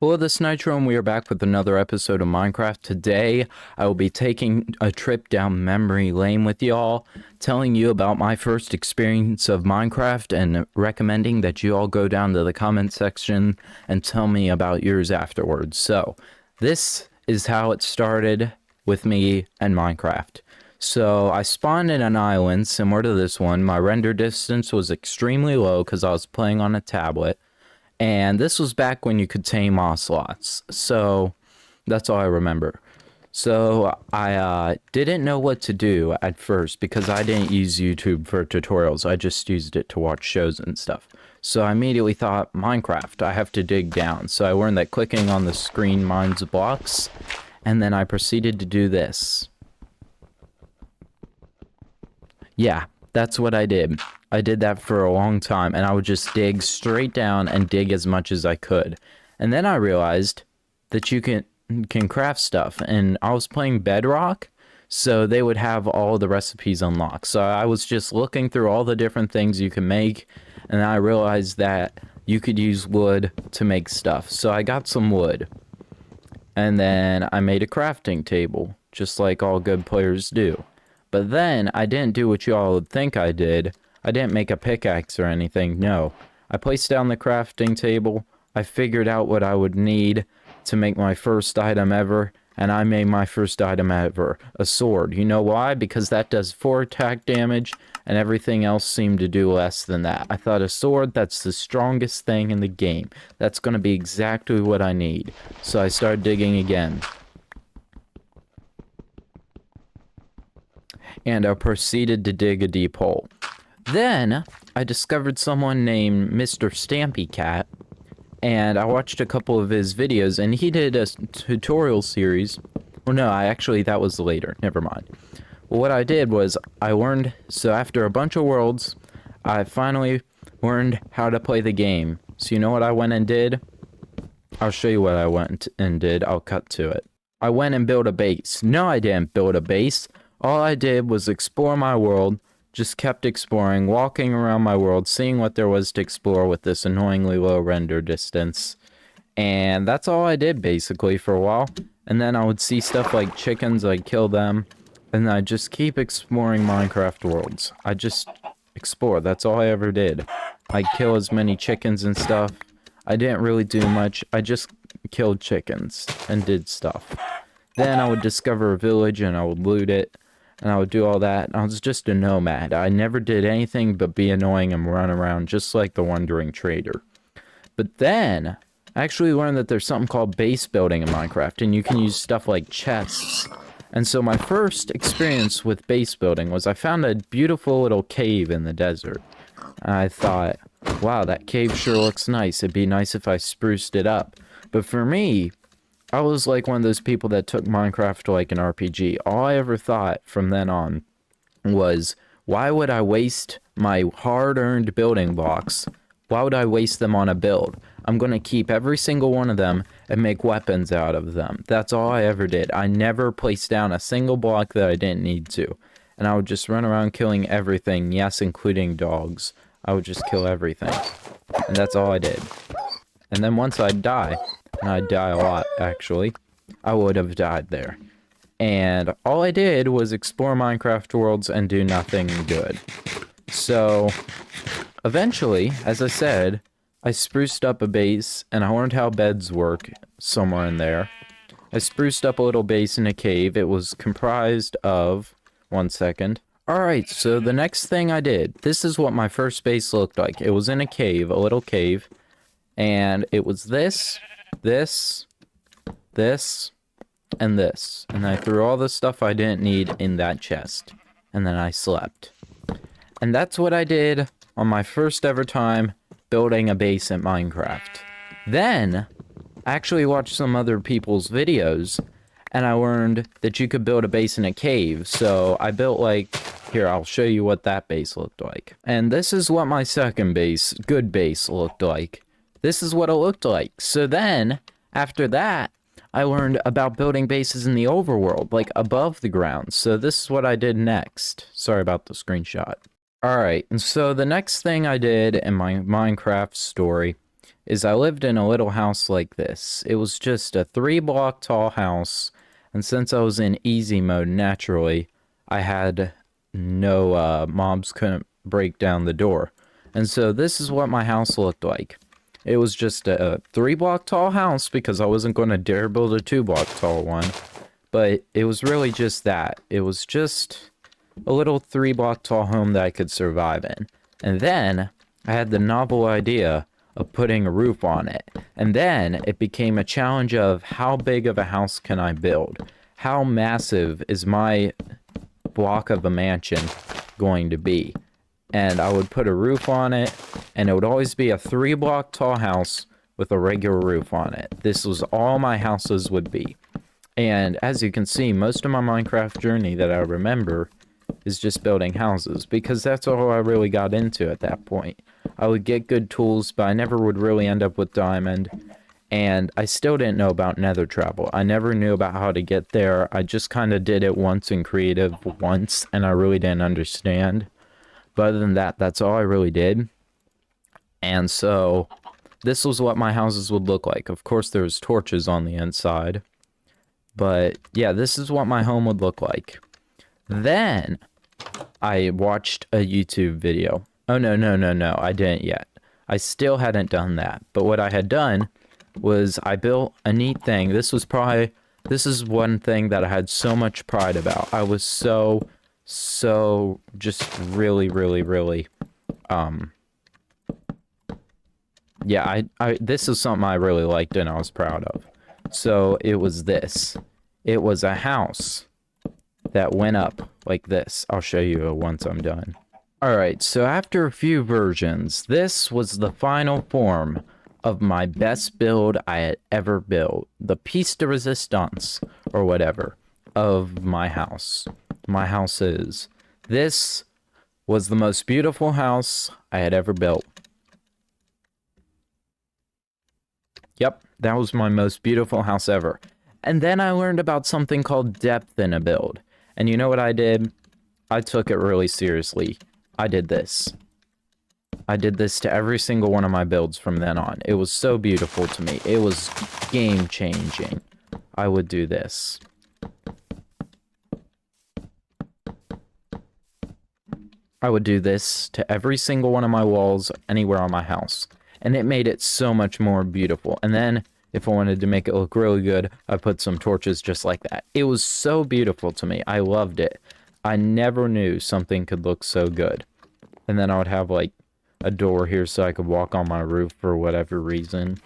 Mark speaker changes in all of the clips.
Speaker 1: Hello, this is Nitro, and we are back with another episode of Minecraft. Today, I will be taking a trip down memory lane with y'all, telling you about my first experience of Minecraft, and recommending that you all go down to the comment section and tell me about yours afterwards. So, this is how it started with me and Minecraft. So, I spawned in an island similar to this one. My render distance was extremely low because I was playing on a tablet. And this was back when you could tame ocelots. So that's all I remember. So I didn't know what to do at first because I didn't use YouTube for tutorials. I just used it to watch shows and stuff. So I immediately thought, Minecraft, I have to dig down. So I learned that clicking on the screen mines blocks. And then I proceeded to do this. Yeah, that's what I did. I did that for a long time, and I would just dig straight down and dig as much as I could. And then I realized that you can craft stuff, and I was playing Bedrock, so they would have all the recipes unlocked. So I was just looking through all the different things you can make, and I realized that you could use wood to make stuff. So I got some wood, and then I made a crafting table, just like all good players do. But then I didn't do what y'all would think I did. I didn't make a pickaxe or anything, no. I placed down the crafting table, I figured out what I would need to make my first item ever, and I made my first item ever, a sword. You know why? Because that does 4 attack damage, and everything else seemed to do less than that. I thought a sword, that's the strongest thing in the game. That's going to be exactly what I need. So I started digging again. And I proceeded to dig a deep hole. Then, I discovered someone named Mr. Stampy Cat, and I watched a couple of his videos, and he did a tutorial series. Well, no, that was later. Never mind. Well, what I did was, I learned, so after a bunch of worlds, I finally learned how to play the game. So you know what I went and did? I'll show you what I went and did. I'll cut to it. I went and built a base. No, I didn't build a base. All I did was explore my world. Just kept exploring, walking around my world, seeing what there was to explore with this annoyingly low render distance. And that's all I did, basically, for a while. And then I would see stuff like chickens, I'd kill them. And I'd just keep exploring Minecraft worlds. I just explore, that's all I ever did. I'd kill as many chickens and stuff. I didn't really do much, I just killed chickens and did stuff. Then I would discover a village and I would loot it. And I would do all that. I was just a nomad. I never did anything but be annoying and run around just like the Wandering Trader. But then, I actually learned that there's something called base building in Minecraft, and you can use stuff like chests. And so my first experience with base building was I found a beautiful little cave in the desert. And I thought, wow, that cave sure looks nice. It'd be nice if I spruced it up. But for me, I was like one of those people that took Minecraft like an RPG. All I ever thought from then on was, why would I waste my hard-earned building blocks? Why would I waste them on a build? I'm going to keep every single one of them and make weapons out of them. That's all I ever did. I never placed down a single block that I didn't need to. And I would just run around killing everything, yes, including dogs. I would just kill everything. And that's all I did. And then once I'd die, and I'd die a lot, actually, I would have died there. And all I did was explore Minecraft worlds and do nothing good. So, eventually, as I said, I spruced up a base, and I learned how beds work somewhere in there. I spruced up a little base in a cave. It was comprised of... One second. Alright, so the next thing I did, this is what my first base looked like. It was in a cave, a little cave, and it was this, and this. And I threw all the stuff I didn't need in that chest. And then I slept. And that's what I did on my first ever time building a base in Minecraft. Then, I actually watched some other people's videos, and I learned that you could build a base in a cave. So I built like, here, I'll show you what that base looked like. And this is what my second base, good base, looked like. This is what it looked like. So then, after that, I learned about building bases in the overworld, like above the ground. So this is what I did next. Sorry about the screenshot. Alright, and so the next thing I did in my Minecraft story is I lived in a little house like this. It was just a 3-block tall house, and since I was in easy mode naturally, I had no mobs couldn't break down the door. And so this is what my house looked like. It was just a 3-block tall house because I wasn't going to dare build a 2-block tall one. But it was really just that. It was just a little 3-block tall home that I could survive in. And then I had the novel idea of putting a roof on it. And then it became a challenge of how big of a house can I build? How massive is my block of a mansion going to be? And I would put a roof on it, and it would always be a 3-block tall house with a regular roof on it. This was all my houses would be. And as you can see, most of my Minecraft journey that I remember is just building houses, because that's all I really got into at that point. I would get good tools, but I never would really end up with diamond, and I still didn't know about nether travel. I never knew about how to get there. I just kind of did it once in creative once, and I really didn't understand. But other than that, that's all I really did. And so this was what my houses would look like. Of course, there was torches on the inside. But yeah, this is what my home would look like. Then I watched a YouTube video. Oh, no, I didn't yet. I still hadn't done that. But what I had done was I built a neat thing. This is one thing that I had so much pride about. I was so just really yeah, I this is something I really liked and I was proud of. So it was this. It was a house that went up like this. I'll show you once I'm done. Alright, so after a few versions, this was the final form of my best build I had ever built. The piece de resistance, or whatever, of my house. My house is. This was the most beautiful house I had ever built. Yep, that was my most beautiful house ever. And then I learned about something called depth in a build. And you know what I did? I took it really seriously. I did this. I did this to every single one of my builds from then on. It was so beautiful to me. It was game-changing. I would do this. I would do this to every single one of my walls anywhere on my house. And it made it so much more beautiful. And then, if I wanted to make it look really good, I put some torches just like that. It was so beautiful to me. I loved it. I never knew something could look so good. And then I would have, like, a door here so I could walk on my roof for whatever reason.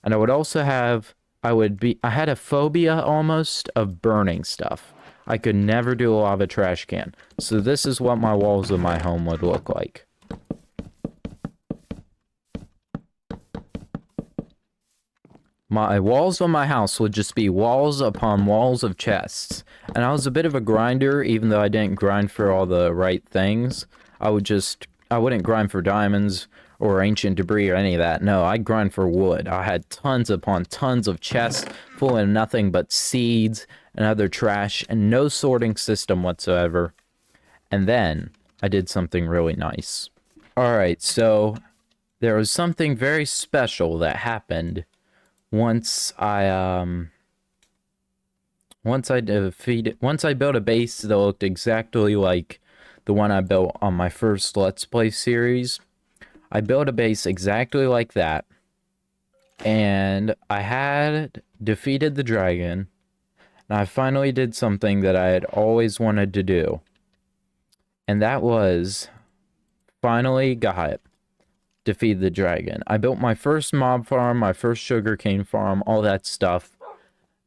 Speaker 1: And I would also have, I had a phobia almost of burning stuff. I could never do a lava trash can. So this is what my walls of my home would look like. My walls of my house would just be walls upon walls of chests. And I was a bit of a grinder, even though I didn't grind for all the right things. I wouldn't grind for diamonds or ancient debris or any of that. No, I'd grind for wood. I had tons upon tons of chests full of nothing but seeds and other trash and no sorting system whatsoever. And then I did something really nice. Alright, so there was something very special that happened once I built a base that looked exactly like the one I built on my first Let's Play series. I built a base exactly like that, and I had defeated the dragon, and I finally did something that I had always wanted to do, and that was finally defeat the dragon. I built my first mob farm, my first sugarcane farm, all that stuff,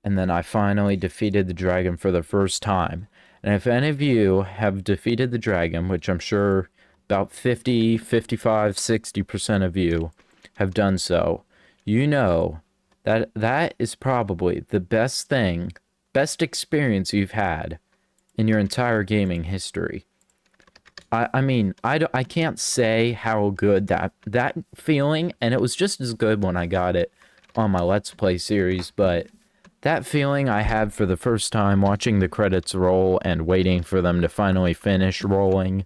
Speaker 1: and then I finally defeated the dragon for the first time. And if any of you have defeated the dragon, which I'm sure about 50, 55, 60% of you have done so, you know that that is probably the best experience you've had in your entire gaming history. I mean, I can't say how good that feeling, and it was just as good when I got it on my Let's Play series, but that feeling I had for the first time watching the credits roll and waiting for them to finally finish rolling,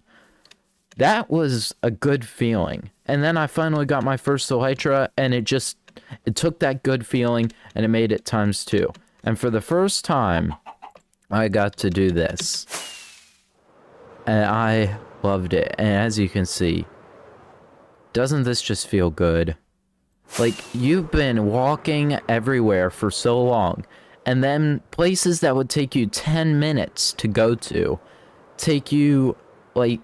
Speaker 1: That was a good feeling. And then I finally got my first elytra, and it took that good feeling and it made it times 2. And for the first time, I got to do this. And I loved it. And as you can see, doesn't this just feel good? Like, you've been walking everywhere for so long, and then places that would take you 10 minutes to go to take you, like,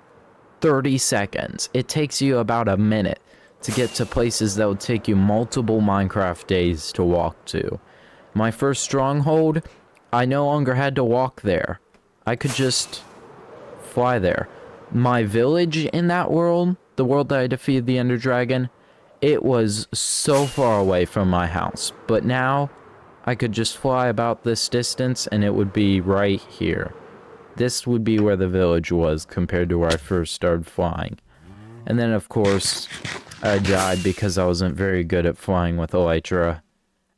Speaker 1: 30 seconds. It takes you about a minute to get to places that would take you multiple Minecraft days to walk to. My first stronghold, I no longer had to walk there. I could just fly there. My village in that world, the world that I defeated the Ender Dragon, it was so far away from my house. But now, I could just fly about this distance and it would be right here. This would be where the village was compared to where I first started flying. And then, of course, I died because I wasn't very good at flying with elytra.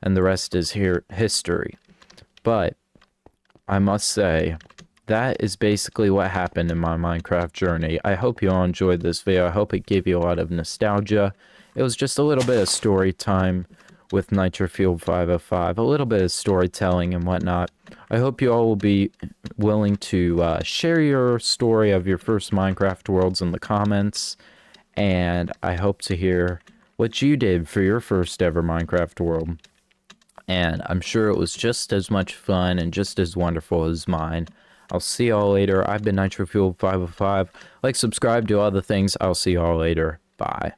Speaker 1: And the rest is history. But, I must say, that is basically what happened in my Minecraft journey. I hope you all enjoyed this video. I hope it gave you a lot of nostalgia. It was just a little bit of story time with Nitrofield 505, a little bit of storytelling and whatnot. I hope you all will be willing to share your story of your first Minecraft worlds in the comments, and I hope to hear what you did for your first ever Minecraft world. And I'm sure it was just as much fun and just as wonderful as mine. I'll see y'all later. I've been Nitrofield 505. Like, subscribe, do all the things. I'll see y'all later. Bye.